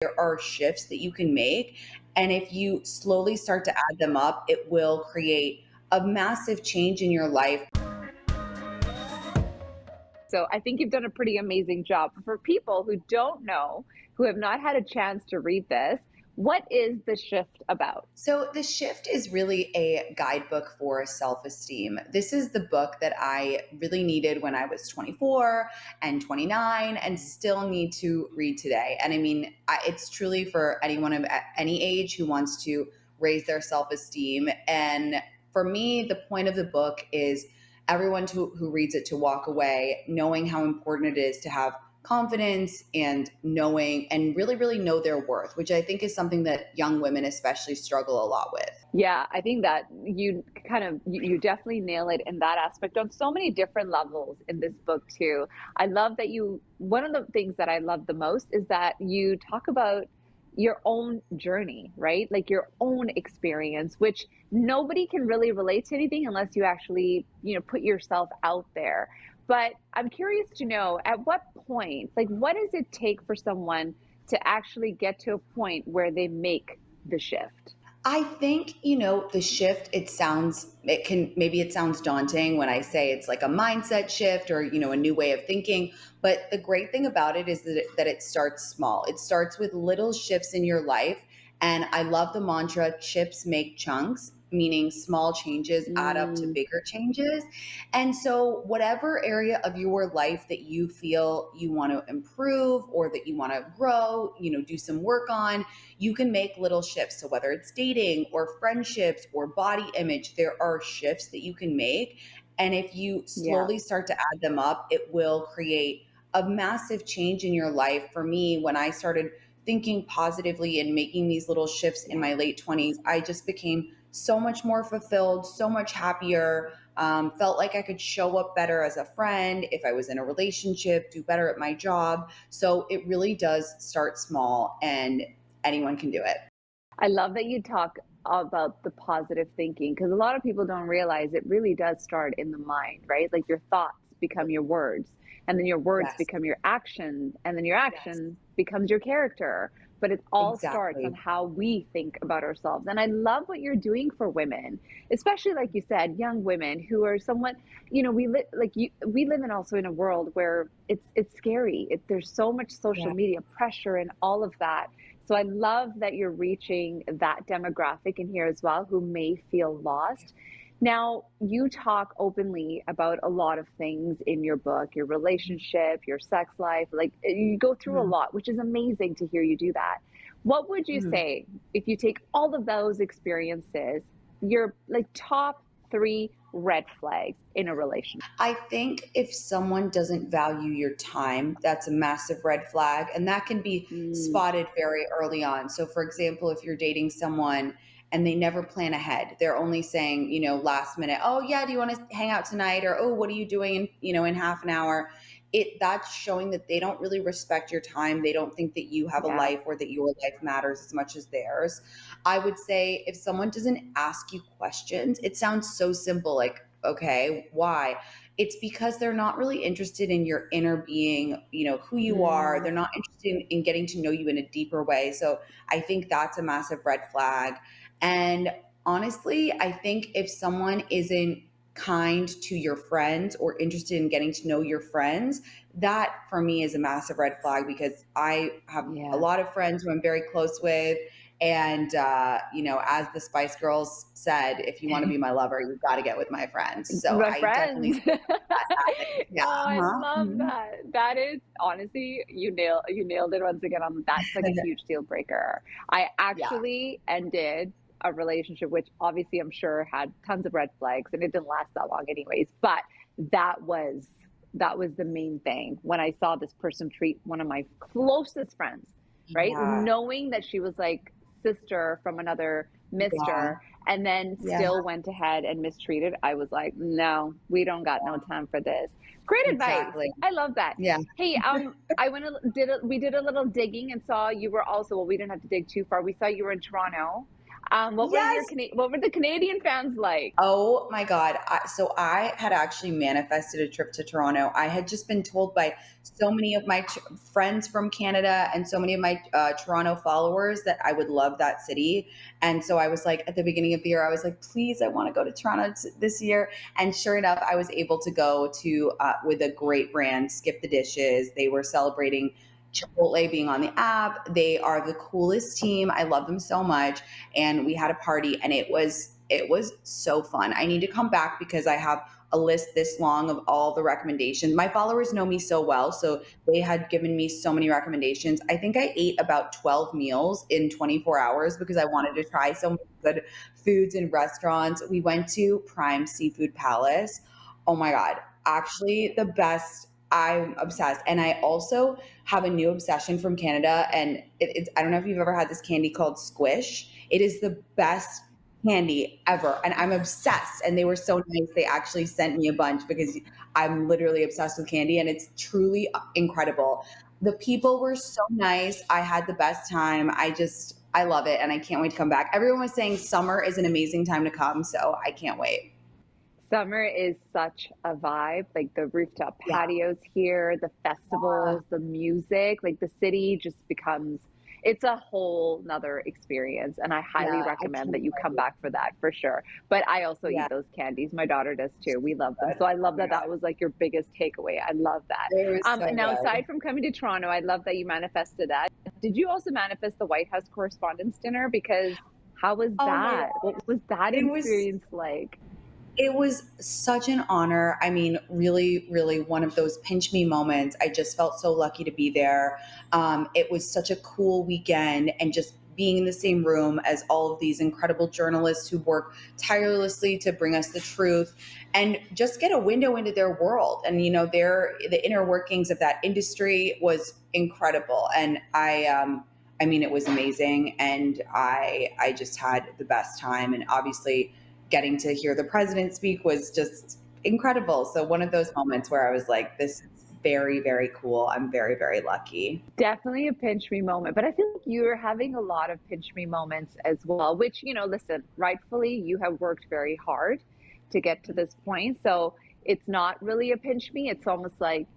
there are shifts that you can make. And if you slowly start to add them up, it will create a massive change in your life. So I think you've done a pretty amazing job. For people who don't know, who have not had a chance to read this, what is The Shift about? So, The Shift is really a guidebook for self esteem. This is the book that I really needed when I was 24 and 29 and still need to read today. And I mean, it's truly for anyone of any age who wants to raise their self esteem. And for me, the point of the book is everyone who reads it to walk away knowing how important it is to have confidence and knowing and really know their worth, which I think is something that young women especially struggle a lot with. Yeah, I think that you definitely nail it in that aspect on so many different levels in this book too. I love that one of the things that I love the most is that you talk about your own journey, right? Like your own experience, which nobody can really relate to anything unless you actually, put yourself out there. But I'm curious to know at what point, like what does it take for someone to actually get to a point where they make the shift? I think, the shift, maybe it sounds daunting when I say it's like a mindset shift or, a new way of thinking. But the great thing about it is that it starts small. It starts with little shifts in your life. And I love the mantra, chips make chunks, meaning small changes add up to Mm, bigger changes. And so, whatever area of your life that you feel you want to improve or that you want to grow, do some work on, you can make little shifts. So whether it's dating or friendships or body image, there are shifts that you can make. And if you yeah. slowly start to add them up, it will create a massive change in your life. For me, when I started thinking positively and making these little shifts in my late 20s, I just became so much more fulfilled, so much happier. Felt like I could show up better as a friend if I was in a relationship, do better at my job. So it really does start small, and anyone can do it. I love that you talk about the positive thinking because a lot of people don't realize it really does start in the mind, right? Like your thoughts become your words, and then your words Yes, become your action, and then your yes, action becomes your character. But it all starts on exactly. how we think about ourselves. And I love what you're doing for women, especially like you said, young women who are somewhat, we live in also in a world where it's scary. There's so much social Yeah. media pressure and all of that, so I love that you're reaching that demographic in here as well who may feel lost. Now, you talk openly about a lot of things in your book, your relationship, your sex life, like you go through a Mhm, lot, which is amazing to hear you do that. What would you mhm. say if you take all of those experiences, your like top three red flags in a relationship? I think if someone doesn't value your time, that's a massive red flag. And that can be Mm, spotted very early on. So, for example, if you're dating someone and they never plan ahead, they're only saying, last minute, oh, yeah, do you want to hang out tonight? Or, oh, what are you doing in half an hour? That's showing that they don't really respect your time. They don't think that you have a yeah. life or that your life matters as much as theirs. I would say if someone doesn't ask you questions, it sounds so simple, like, okay, why? It's because they're not really interested in your inner being, who you are. Mm, They're not interested in getting to know you in a deeper way. So I think that's a massive red flag. And honestly, I think if someone isn't kind to your friends or interested in getting to know your friends, that for me is a massive red flag because I have a yeah. lot of friends who I'm very close with. And, as the Spice Girls said, if you want to be my lover, you've got to get with my friends. So My I definitely friends. think that. Oh, Yeah. I Uh-huh. love Mhm. that. That is honestly, you nailed it once again on that's like a huge deal breaker. I Yeah. actually ended a relationship which obviously I'm sure had tons of red flags and it didn't last that long anyways, but that was that was the main thing when I saw this person treat one of my closest friends, right? Yeah. Knowing that she was like sister from another Yeah. mister and then Yeah. still went ahead and mistreated. I was like, no, we don't got no time for this. Great advice. Exactly. I love that. Yeah. Hey, we did a little digging and saw you were also, well, we didn't have to dig too far. We saw you were in Toronto. Yes. What were the Canadian fans like? Oh my God. So I had actually manifested a trip to Toronto. I had just been told by so many of my friends from Canada and so many of my Toronto followers that I would love that city. And so I was like, at the beginning of the year, I was like, please, I want to go to Toronto this year. And sure enough, I was able to go to, with a great brand, Skip the Dishes. They were celebrating Chipotle being on the app. They are the coolest team. I love them so much, and we had a party, and it was so fun. I need to come back because I have a list this long of all the recommendations. My followers know me so well, so they had given me so many recommendations. I think I ate about 12 meals in 24 hours because I wanted to try so many good foods and restaurants. We went to Prime Seafood Palace. Oh my God, actually the best. I'm obsessed. And I also have a new obsession from Canada. And it's, I don't know if you've ever had this candy called Squish. It is the best candy ever. And I'm obsessed. And they were so nice. They actually sent me a bunch because I'm literally obsessed with candy, and it's truly incredible. The people were so nice. I had the best time. I love it. And I can't wait to come back. Everyone was saying summer is an amazing time to come. So I can't wait. Summer is such a vibe, like the rooftop Yeah. patios here, the festivals, the music, like the city just becomes, it's a whole nother experience. And I highly Yeah. I recommend can't that you come wait. back for that for sure. But I also Yeah. eat those candies. My daughter does too. We love them. Good. So I Oh love my that that God. was like your biggest takeaway. I love that. It was so And now, good. aside from coming to Toronto, I love that you manifested that. Did you also manifest the White House Correspondents' Dinner? Because how was Oh my that? God. What was that It was experience like? it was such an honor. I mean, really, really one of those pinch me moments. I just felt so lucky to be there. It was such a cool weekend, and just being in the same room as all of these incredible journalists who work tirelessly to bring us the truth, and just get a window into their world. And the inner workings of that industry was incredible. And I mean, it was amazing, and I just had the best time. And obviously, getting to hear the president speak was just incredible. So one of those moments where I was like, this is very, very cool. I'm very, very lucky. Definitely a pinch me moment, but I feel like you're having a lot of pinch me moments as well, which, listen, rightfully, you have worked very hard to get to this point. So it's not really a pinch me. It's almost like,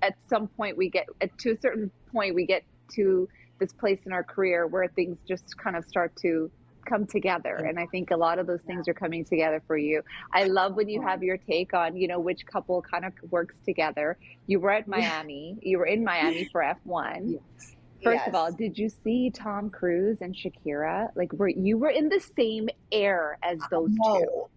at some point to a certain point, we get to this place in our career where things just kind of start to come together. Yeah. And I think a lot of those things are coming together for you. I love when you have your take on, which couple kind of works together. You were at Yeah. Miami. You were in Miami for F1. Yes. First of all, Yes. did you see Tom Cruise and Shakira? Like, were in the same air as those two? No,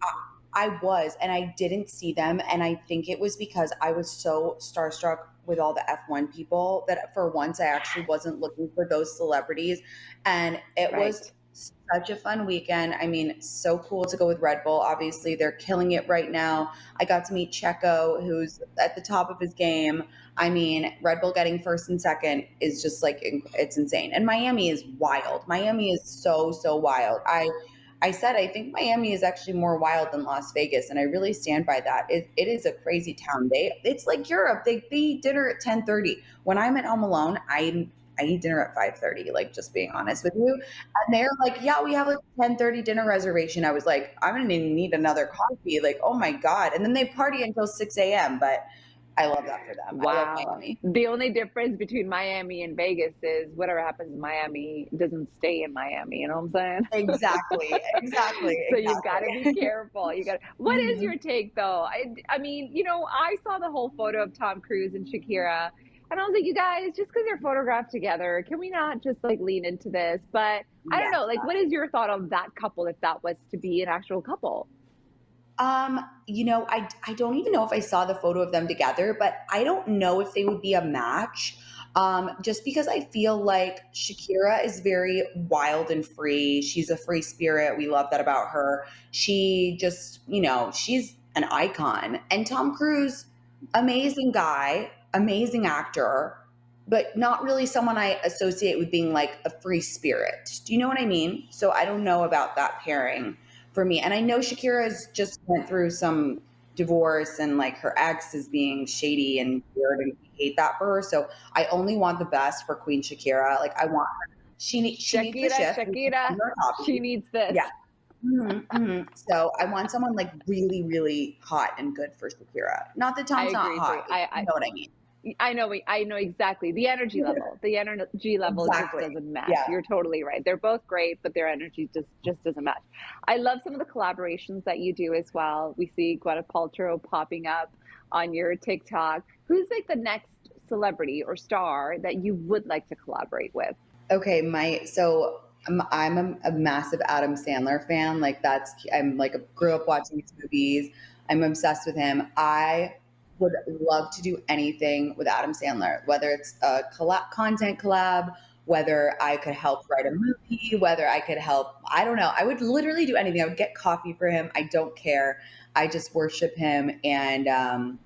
I was, and I didn't see them. And I think it was because I was so starstruck with all the F1 people that for once I actually wasn't looking for those celebrities. And it was Right. such a fun weekend. I mean, so cool to go with Red Bull. Obviously, they're killing it right now. I got to meet Checo, who's at the top of his game. I mean, Red Bull getting first and second is just like, it's insane. And Miami is wild. Miami is so, so wild. I said I think Miami is actually more wild than Las Vegas, and I really stand by that. It is a crazy town. It's like Europe. They eat dinner at 10:30. When I'm at home alone, I eat dinner at 5:30. Like, just being honest with you, and they're like, yeah, we have like 10:30 dinner reservation. I was like, I'm gonna need another coffee. Like, oh my God. And then they party until 6 a.m. But I love that for them. I love Wow. Miami. The only difference between Miami and Vegas is whatever happens in Miami doesn't stay in Miami. You know what I'm saying? Exactly. Exactly. So you've got to be Exactly. careful. What is your take though? I mean, I saw the whole photo of Tom Cruise and Shakira, and I was like, you guys, just because they're photographed together, can we not just like lean into this? But I don't Yeah. know. Like, what is your thought on that couple if that was to be an actual couple? I don't even know if I saw the photo of them together, but I don't know if they would be a match. Just because I feel like Shakira is very wild and free. She's a free spirit. We love that about her. She just, she's an icon. And Tom Cruise, amazing guy, amazing actor, but not really someone I associate with being like a free spirit. Do you know what I mean? So I don't know about that pairing for me. And I know Shakira's just went through some divorce, and like her ex is being shady and weird, and we hate that for her. So I only want the best for Queen Shakira. Like, I want her. she needs the shift. We can Shakira, send her a she copy. needs this. Yeah. So I want someone like really, really hot and good for Shakira. Not that I Tom's not agree, hot, too. but you know what I mean. I know exactly. The energy level just Exactly. doesn't match. Yeah. You're totally right. They're both great, but their energy just doesn't match. I love some of the collaborations that you do as well. We see Gwyneth Paltrow popping up on your TikTok. Who's like the next celebrity or star that you would like to collaborate with? Okay, I'm a massive Adam Sandler fan. Like I'm like grew up watching his movies. I'm obsessed with him. I would love to do anything with Adam Sandler, whether it's a content collab, whether I could help write a movie, whether I could help. I don't know. I would literally do anything. I would get coffee for him. I don't care. I just worship him, and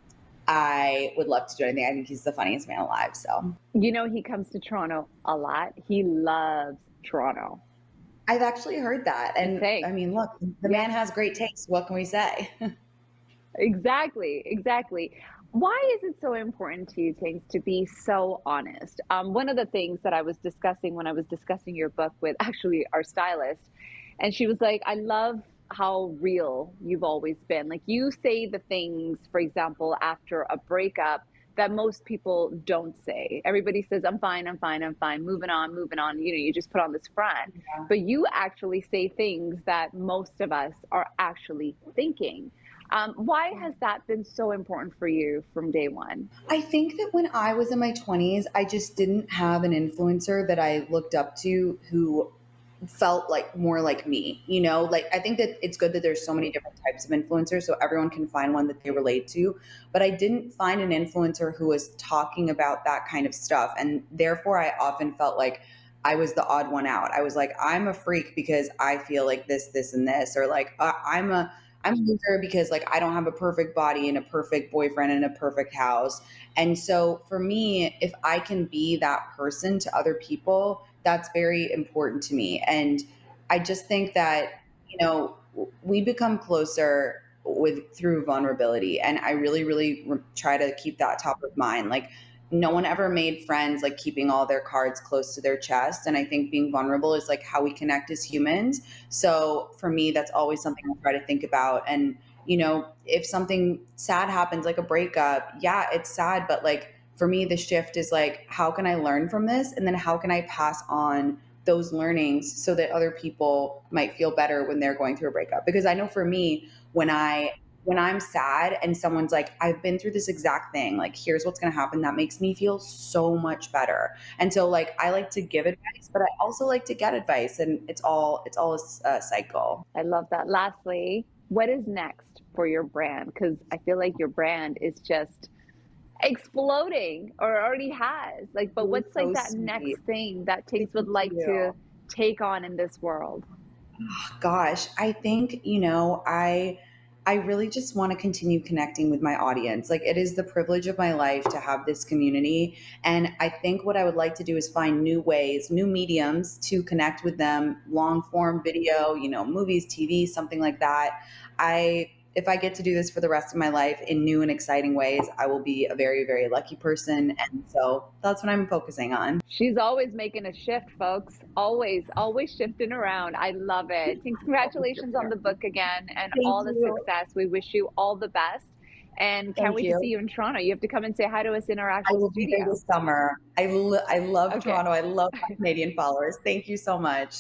I would love to do anything. I think he's the funniest man alive. So. You know, he comes to Toronto a lot. He loves Toronto. I've actually heard that. Just And I saying. mean, look, the Yeah. man has great taste. What can we say? Exactly, exactly. Why is it so important to you, Tinx, to be so honest? One of the things that I was discussing when I was discussing your book with actually our stylist, and she was like, I love how real you've always been. Like you say the things, for example, after a breakup that most people don't say. Everybody says, I'm fine, I'm fine, I'm fine, moving on, moving on. You know, you just put on this front. Yeah. But you actually say things that most of us are actually thinking. Why has that been so important for you from day one? I think that when I was in my 20s, I just didn't have an influencer that I looked up to who felt like more like me, you know? Like I think that it's good that there's so many different types of influencers so everyone can find one that they relate to, but I didn't find an influencer who was talking about that kind of stuff, and therefore I often felt like I was the odd one out. I was like, I'm a freak because I feel like this and this, or like I'm a loser because like I don't have a perfect body and a perfect boyfriend and a perfect house. And so for me, if I can be that person to other people, that's very important to me. And I just think that, you know, we become closer with through vulnerability. And I really, really try to keep that top of mind. Like no one ever made friends like keeping all their cards close to their chest. And I think being vulnerable is like how we connect as humans. So for me, that's always something I try to think about. And, you know, if something sad happens, like a breakup, yeah, it's sad. But like for me, the shift is like, how can I learn from this? And then how can I pass on those learnings so that other people might feel better when they're going through a breakup? Because I know for me, when I'm sad and someone's like, I've been through this exact thing, like, here's what's going to happen, that makes me feel so much better. And so, like, I like to give advice, but I also like to get advice, and it's all a cycle. I love that. Lastly, what is next for your brand? Because I feel like your brand is just exploding or already has. Like, but You're what's like so that next sweet. thing that Tinx Thank would like you. to take on in this world? Gosh, I think, you know, I really just want to continue connecting with my audience. Like it is the privilege of my life to have this community, and I think what I would like to do is find new ways, new mediums to connect with them, long form video, you know, movies, TV, something like that. I If I get to do this for the rest of my life in new and exciting ways, I will be a very, very lucky person, and so that's what I'm focusing on. She's always making a shift, folks. Always, always shifting around. I love it. Tinx, congratulations on the book again and Thank all the you. success. We wish you all the best and can't Thank wait to see you. you in Toronto. You have to come and say hi to us in our I actual will be there studio. this summer. I love Okay. Toronto. I love my Canadian followers. Thank you so much.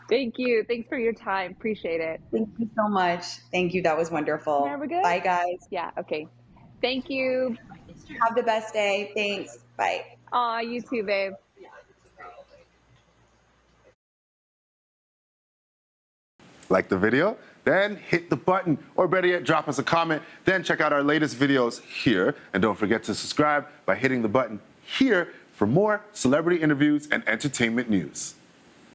Thank you. Thanks for your time. Appreciate it. Thank you so much. Thank you. That was Now wonderful. we're good? Bye, guys. Yeah, okay. Thank you. Have the best day. Thanks. Bye. Aw, you too, babe. Like the video? Then hit the button, or better yet, drop us a comment. Then check out our latest videos here. And don't forget to subscribe by hitting the button here for more celebrity interviews and entertainment news.